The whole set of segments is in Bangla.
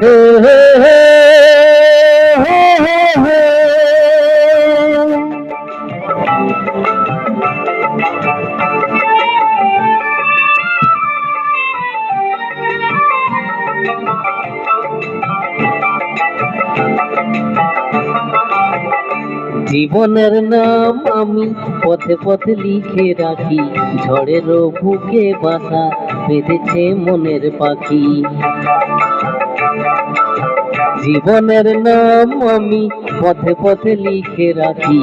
হে হে হে হে হে হে। জীবনের নাম আমি পথে পথে লিখে রাখি, ঝড়েরও বুকে বাসা বেঁধেছে মনের পাখি। জীবনের নাম আমি পথে পথে লিখে রাখি,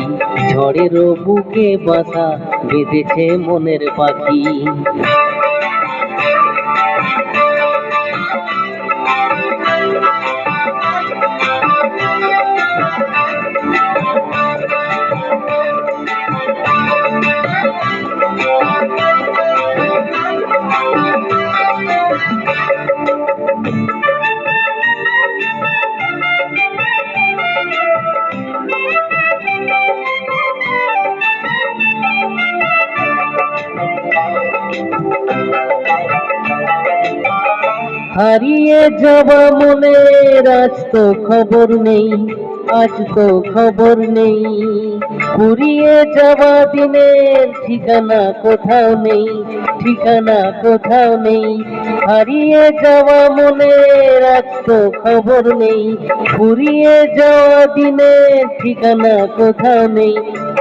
ঝড়েরও বুকে বাসা বেঁধেছে মনের পাখি। হারিয়ে যাওয়া মনের আজ তো খবর নেই, আজ তো খবর নেই। ফুরিয়ে যাওয়া দিনের ঠিকানা কোথাও নেই, ঠিকানা কোথাও নেই। হারিয়ে যাওয়া মনের আজ তো খবর নেই, ফুরিয়ে যাওয়া দিনের ঠিকানা কোথাও নেই।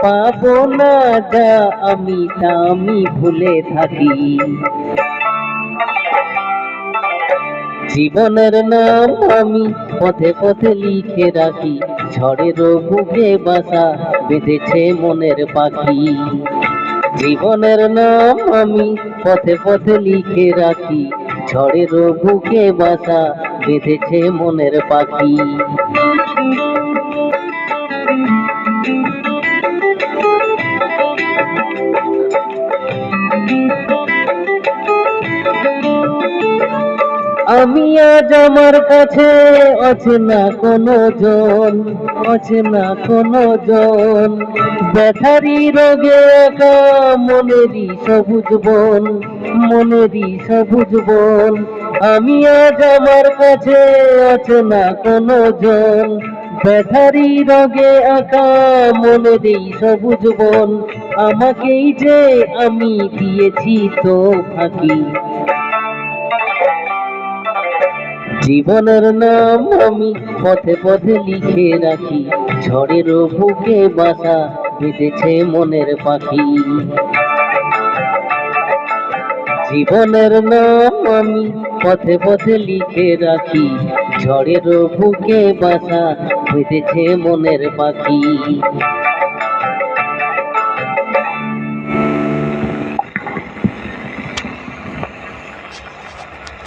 পাবো না যা আমি তা আমি ভুলে থাকি। জীবনের নাম আমি পথে পথে লিখে রাখি, ঝড়েরও বুকে বাসা বেঁধেছে মনের পাখি। জীবনের নাম আমি পথে পথে লিখে রাখি, ঝড়েরও বুকে বাসা বেঁধেছে মনের পাখি। আমি আজ আমার কাছে অচেনা কোনো জন, অচেনা কোনো জন। ব্যথারি রোগে একা মনেরই সবুজ বন, মনেরই সবুজ বন। আমি আজ আমার কাছে অচেনা কোনো জন, ব্যথারি রোগে একা মনেরই সবুজ বন। আমাকেই যে আমি দিয়েছি তো ফাঁকি। জীবনের নাম আমি পথে পথে লিখে রাখি, ঝড়েরও বুকে বাসা বেঁধেছে মনের পাখি। জীবনের নাম আমি পথে পথে লিখে রাখি, ঝড়েরও বুকে বাসা বেঁধেছে মনের পাখি।